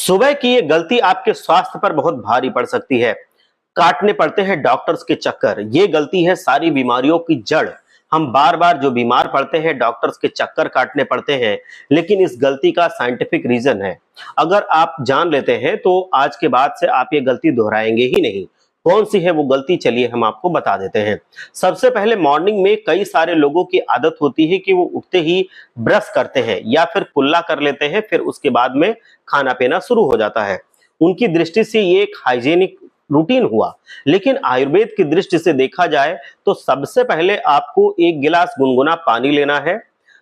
सुबह की ये गलती आपके स्वास्थ्य पर बहुत भारी पड़ सकती है। काटने पड़ते हैं डॉक्टर्स के चक्कर। ये गलती है सारी बीमारियों की जड़। हम बार बार जो बीमार पड़ते हैं डॉक्टर्स के चक्कर काटने पड़ते हैं, लेकिन इस गलती का साइंटिफिक रीजन है। अगर आप जान लेते हैं तो आज के बाद से आप ये गलती दोहराएंगे ही नहीं। कौन सी है वो गलती, चलिए हम आपको बता देते हैं। सबसे पहले, मॉर्निंग में कई सारे लोगों की आदत होती है कि वो उठते ही ब्रश करते हैं या फिर कुल्ला कर लेते हैं, फिर उसके बाद में खाना पीना शुरू हो जाता है। उनकी दृष्टि से ये एक हाइजीनिक रूटीन हुआ, लेकिन आयुर्वेद की दृष्टि से देखा जाए तो सबसे पहले आपको एक गिलास गुनगुना पानी लेना है,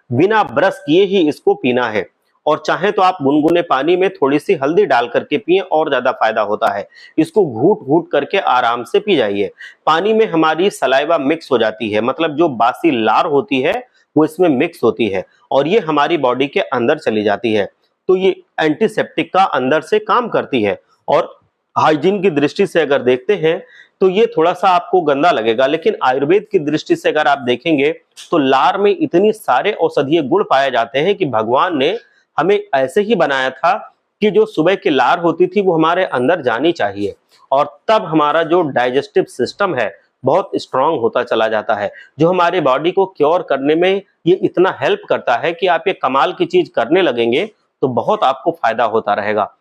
बिना ब्रश किए ही इसको पीना है। और चाहे तो आप गुनगुने पानी में थोड़ी सी हल्दी डाल करके पिए, और ज्यादा फायदा होता है। इसको घूट घूट करके आराम से पी जाइए। पानी में हमारी सलाइवा मिक्स हो जाती है, मतलब जो बासी लार होती है वो इसमें मिक्स होती है और ये हमारी बॉडी के अंदर चली जाती है। तो ये एंटीसेप्टिक का अंदर से काम करती है। और हाइजीन की दृष्टि से अगर देखते हैं तो ये थोड़ा सा आपको गंदा लगेगा, लेकिन आयुर्वेद की दृष्टि से अगर आप देखेंगे तो लार में इतनी सारे औषधीय गुण पाए जाते हैं कि भगवान ने हमें ऐसे ही बनाया था कि जो सुबह की लार होती थी वो हमारे अंदर जानी चाहिए, और तब हमारा जो डाइजेस्टिव सिस्टम है बहुत स्ट्रांग होता चला जाता है, जो हमारे बॉडी को क्योर करने में ये इतना हेल्प करता है कि आप ये कमाल की चीज करने लगेंगे तो बहुत आपको फायदा होता रहेगा।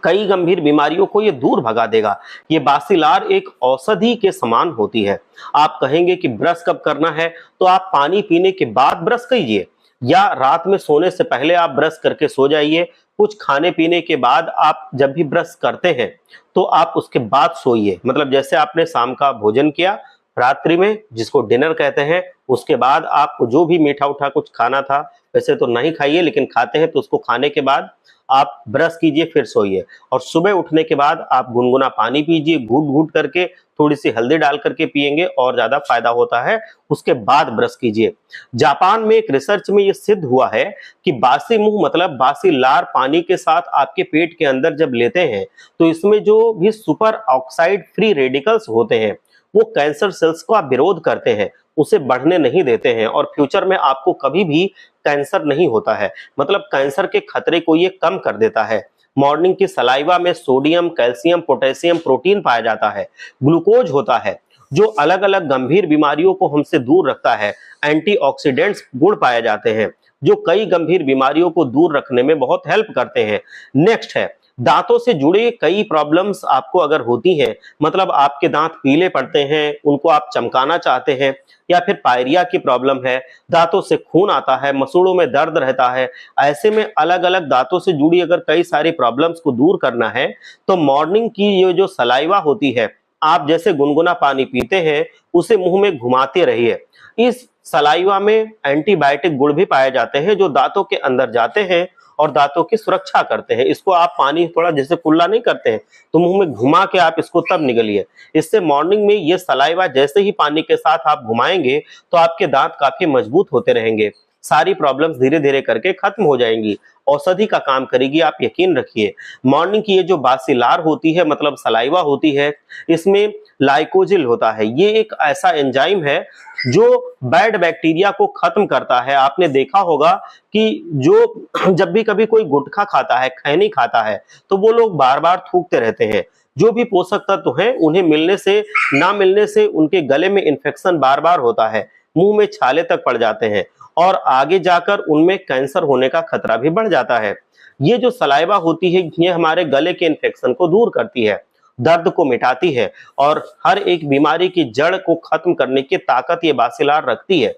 कई गंभीर बीमारियों को ये दूर भगा देगा। ये बासी लार एक औषधि के समान होती है। आप कहेंगे कि ब्रश कब करना है, तो आप पानी पीने के बाद ब्रश कीजिए, या रात में सोने से पहले आप ब्रश करके सो जाइए। कुछ खाने पीने के बाद आप जब भी ब्रश करते हैं तो आप उसके बाद सोइए। मतलब जैसे आपने शाम का भोजन किया रात्रि में, जिसको डिनर कहते हैं, उसके बाद आपको जो भी मीठा उठा कुछ खाना था, वैसे तो नहीं खाइए लेकिन खाते हैं तो उसको खाने के बाद आप ब्रश कीजिए, फिर सोइए। और सुबह उठने के बाद आप गुनगुना पानी पीजिए, घूट घूट करके, थोड़ी सी हल्दी डाल करके पिएंगे और ज्यादा फायदा होता है। उसके बाद ब्रश कीजिए। जापान में एक रिसर्च में ये सिद्ध हुआ है कि बासी मुंह मतलब बासी लार पानी के साथ आपके पेट के अंदर जब लेते हैं तो इसमें जो भी सुपर ऑक्साइड फ्री रेडिकल्स होते हैं वो कैंसर सेल्स का विरोध करते हैं, उसे बढ़ने नहीं देते हैं, और फ्यूचर में आपको कभी भी कैंसर नहीं होता है। मतलब कैंसर के खतरे को ये कम कर देता है। मॉर्निंग की सलाइवा में सोडियम, कैल्शियम, पोटेशियम, प्रोटीन पाया जाता है। ग्लूकोज होता है जो अलग अलग गंभीर बीमारियों को हमसे दूर रखता है। एंटीऑक्सीडेंट्स गुण पाए जाते हैं जो कई गंभीर बीमारियों को दूर रखने में बहुत हेल्प करते हैं। नेक्स्ट है, दांतों से जुड़े कई प्रॉब्लम्स आपको अगर होती हैं, मतलब आपके दांत पीले पड़ते हैं, उनको आप चमकाना चाहते हैं, या फिर पायरिया की प्रॉब्लम है, दांतों से खून आता है, मसूड़ों में दर्द रहता है, ऐसे में अलग अलग दांतों से जुड़ी अगर कई सारी प्रॉब्लम्स को दूर करना है तो मॉर्निंग की ये जो सलाइवा होती है, आप जैसे गुनगुना पानी पीते हैं उसे मुंह में घुमाते रहिए। इस सलाइवा में एंटीबायोटिक गुण भी पाए जाते हैं जो दांतों के अंदर जाते हैं और दांतों की सुरक्षा करते हैं। इसको आप पानी थोड़ा जैसे कुल्ला नहीं करते हैं तो मुंह में घुमा के आप इसको तब निगलिए। इससे मॉर्निंग में ये सलाइवा जैसे ही पानी के साथ आप घुमाएंगे तो आपके दांत काफी मजबूत होते रहेंगे। सारी प्रॉब्लम्स धीरे धीरे करके खत्म हो जाएंगी। औषधि का काम करेगी, आप यकीन रखिए। मॉर्निंग की ये जो बासिलार होती है, मतलब सलाइवा होती है, इसमें लाइकोजिल होता है। ये एक ऐसा एंजाइम है जो बैड बैक्टीरिया को खत्म करता है। आपने देखा होगा कि जो जब भी कभी कोई गुटखा खाता है, खैनी खाता है, तो वो लोग बार बार थूकते रहते हैं। जो भी पोषक तत्व हैं उन्हें मिलने से ना मिलने से उनके गले में इन्फेक्शन बार बार होता है, मुंह में छाले तक पड़ जाते हैं, और आगे जाकर उनमें कैंसर होने का खतरा भी बढ़ जाता है। ये जो सलाइवा होती है ये हमारे गले के इन्फेक्शन को दूर करती है, दर्द को मिटाती है, और हर एक बीमारी की जड़ को खत्म करने की ताकत ये बासिलार रखती है।